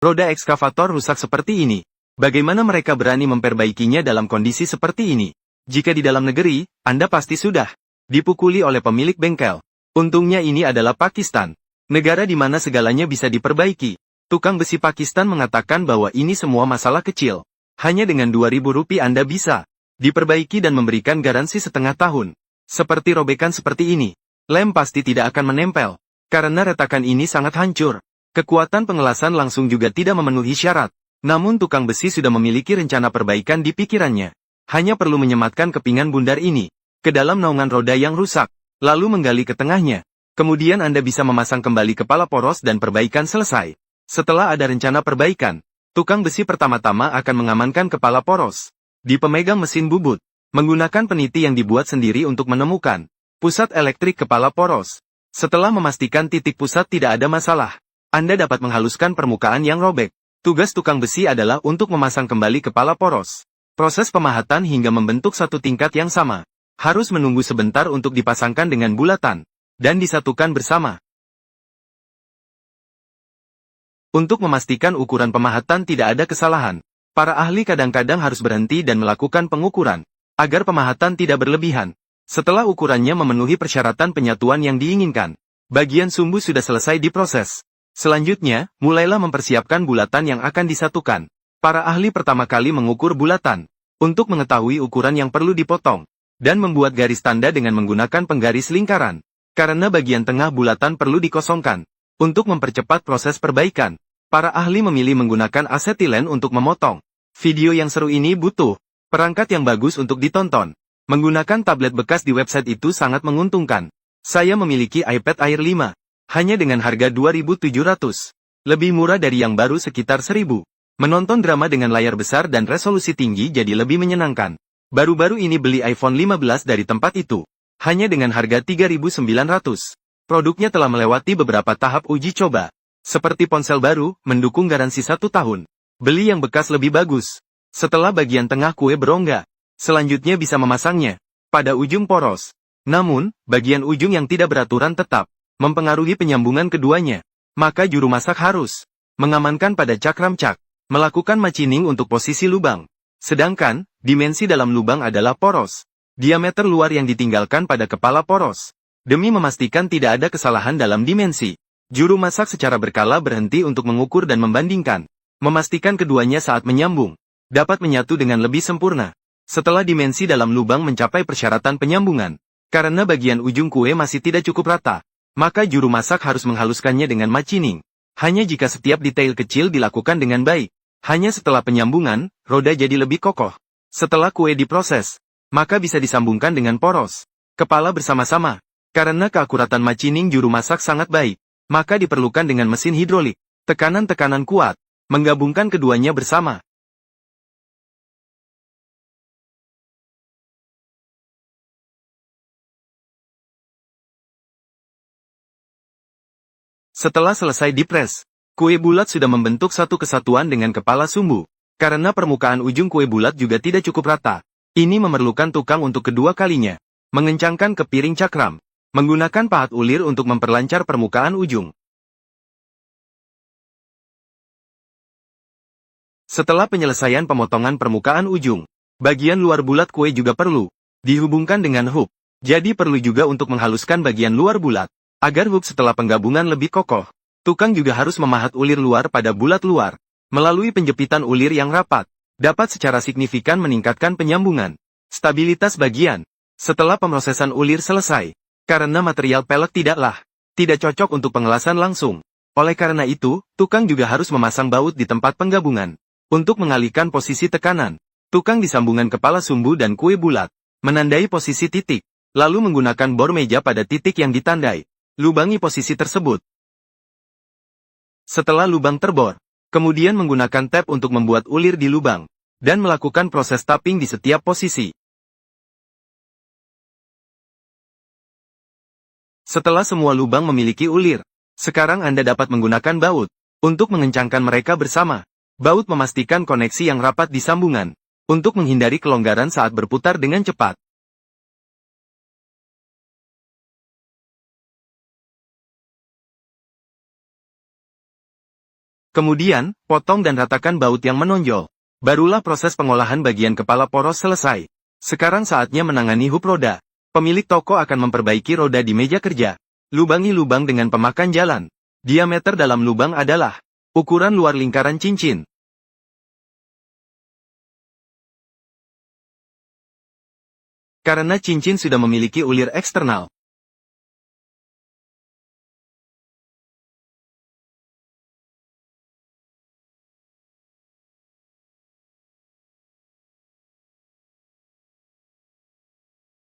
Roda ekskavator rusak seperti ini. Bagaimana mereka berani memperbaikinya dalam kondisi seperti ini? Jika di dalam negeri, Anda pasti sudah dipukuli oleh pemilik bengkel. Untungnya ini adalah Pakistan. Negara di mana segalanya bisa diperbaiki. Tukang besi Pakistan mengatakan bahwa ini semua masalah kecil. Hanya dengan Rp2.000 Anda bisa diperbaiki dan memberikan garansi setengah tahun. Seperti robekan seperti ini. Lem pasti tidak akan menempel. Karena retakan ini sangat hancur. Kekuatan pengelasan langsung juga tidak memenuhi syarat. Namun tukang besi sudah memiliki rencana perbaikan di pikirannya. Hanya perlu menyematkan kepingan bundar ini ke dalam naungan roda yang rusak, lalu menggali ke tengahnya. Kemudian Anda bisa memasang kembali kepala poros dan perbaikan selesai. Setelah ada rencana perbaikan, tukang besi pertama-tama akan mengamankan kepala poros di pemegang mesin bubut, menggunakan peniti yang dibuat sendiri untuk menemukan pusat elektrik kepala poros. Setelah memastikan titik pusat tidak ada masalah, Anda dapat menghaluskan permukaan yang robek. Tugas tukang besi adalah untuk memasang kembali kepala poros. Proses pemahatan hingga membentuk satu tingkat yang sama. Harus menunggu sebentar untuk dipasangkan dengan bulatan, dan disatukan bersama. Untuk memastikan ukuran pemahatan tidak ada kesalahan, para ahli kadang-kadang harus berhenti dan melakukan pengukuran, agar pemahatan tidak berlebihan. Setelah ukurannya memenuhi persyaratan penyatuan yang diinginkan, bagian sumbu sudah selesai diproses. Selanjutnya, mulailah mempersiapkan bulatan yang akan disatukan. Para ahli pertama kali mengukur bulatan, untuk mengetahui ukuran yang perlu dipotong, dan membuat garis tanda dengan menggunakan penggaris lingkaran. Karena bagian tengah bulatan perlu dikosongkan. Untuk mempercepat proses perbaikan, para ahli memilih menggunakan asetilen untuk memotong. Video yang seru ini butuh perangkat yang bagus untuk ditonton. Menggunakan tablet bekas di website itu sangat menguntungkan. Saya memiliki iPad Air 5. Hanya dengan harga 2.700. Lebih murah dari yang baru sekitar 1.000. Menonton drama dengan layar besar dan resolusi tinggi jadi lebih menyenangkan. Baru-baru ini beli iPhone 15 dari tempat itu. Hanya dengan harga 3.900. Produknya telah melewati beberapa tahap uji coba. Seperti ponsel baru, mendukung garansi 1 tahun. Beli yang bekas lebih bagus. Setelah bagian tengah kue berongga, selanjutnya bisa memasangnya pada ujung poros. Namun, bagian ujung yang tidak beraturan tetap mempengaruhi penyambungan keduanya. Maka juru masak harus mengamankan pada cakram cak, melakukan machining untuk posisi lubang. Sedangkan, dimensi dalam lubang adalah poros. Diameter luar yang ditinggalkan pada kepala poros. Demi memastikan tidak ada kesalahan dalam dimensi, juru masak secara berkala berhenti untuk mengukur dan membandingkan. Memastikan keduanya saat menyambung dapat menyatu dengan lebih sempurna. Setelah dimensi dalam lubang mencapai persyaratan penyambungan, karena bagian ujung kue masih tidak cukup rata, maka juru masak harus menghaluskannya dengan machining. Hanya jika setiap detail kecil dilakukan dengan baik. Hanya setelah penyambungan, roda jadi lebih kokoh. Setelah kue diproses, maka bisa disambungkan dengan poros kepala bersama-sama. Karena keakuratan machining juru masak sangat baik, maka diperlukan dengan mesin hidrolik, tekanan-tekanan kuat, menggabungkan keduanya bersama. Setelah selesai dipres, kue bulat sudah membentuk satu kesatuan dengan kepala sumbu. Karena permukaan ujung kue bulat juga tidak cukup rata, ini memerlukan tukang untuk kedua kalinya. Mengencangkan ke piring cakram, menggunakan pahat ulir untuk memperlancar permukaan ujung. Setelah penyelesaian pemotongan permukaan ujung, bagian luar bulat kue juga perlu dihubungkan dengan hook. Jadi perlu juga untuk menghaluskan bagian luar bulat. Agar hook setelah penggabungan lebih kokoh, tukang juga harus memahat ulir luar pada bulat luar. Melalui penjepitan ulir yang rapat, dapat secara signifikan meningkatkan penyambungan stabilitas bagian. Setelah pemrosesan ulir selesai, karena material pelek tidak cocok untuk pengelasan langsung. Oleh karena itu, tukang juga harus memasang baut di tempat penggabungan. Untuk mengalihkan posisi tekanan, tukang di sambungan kepala sumbu dan kue bulat menandai posisi titik, lalu menggunakan bor meja pada titik yang ditandai. Lubangi posisi tersebut. Setelah lubang terbor, kemudian menggunakan tap untuk membuat ulir di lubang, dan melakukan proses tapping di setiap posisi. Setelah semua lubang memiliki ulir, sekarang Anda dapat menggunakan baut untuk mengencangkan mereka bersama. Baut memastikan koneksi yang rapat di sambungan, untuk menghindari kelonggaran saat berputar dengan cepat. Kemudian, potong dan ratakan baut yang menonjol. Barulah proses pengolahan bagian kepala poros selesai. Sekarang saatnya menangani hub roda. Pemilik toko akan memperbaiki roda di meja kerja. Lubangi lubang dengan pemakan jalan. Diameter dalam lubang adalah ukuran luar lingkaran cincin. Karena cincin sudah memiliki ulir eksternal.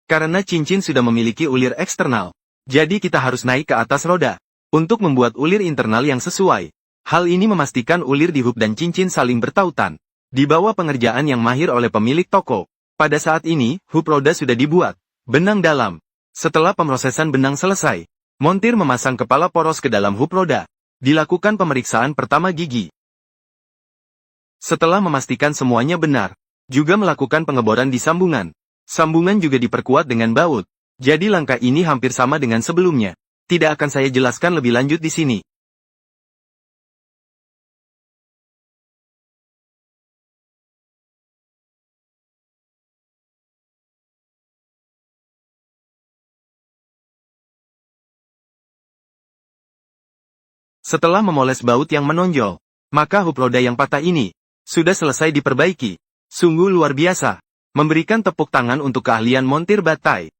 Karena cincin sudah memiliki ulir eksternal. Jadi kita harus naik ke atas roda. Untuk membuat ulir internal yang sesuai. Hal ini memastikan ulir di hub dan cincin saling bertautan. Di bawah pengerjaan yang mahir oleh pemilik toko. Pada saat ini, hub roda sudah dibuat. Benang dalam. Setelah pemrosesan benang selesai, montir memasang kepala poros ke dalam hub roda. Dilakukan pemeriksaan pertama gigi. Setelah memastikan semuanya benar, juga melakukan pengeboran di sambungan. Sambungan juga diperkuat dengan baut. Jadi langkah ini hampir sama dengan sebelumnya. Tidak akan saya jelaskan lebih lanjut di sini. Setelah memoles baut yang menonjol, maka hub roda yang patah ini sudah selesai diperbaiki. Sungguh luar biasa. Memberikan tepuk tangan untuk keahlian montir batai.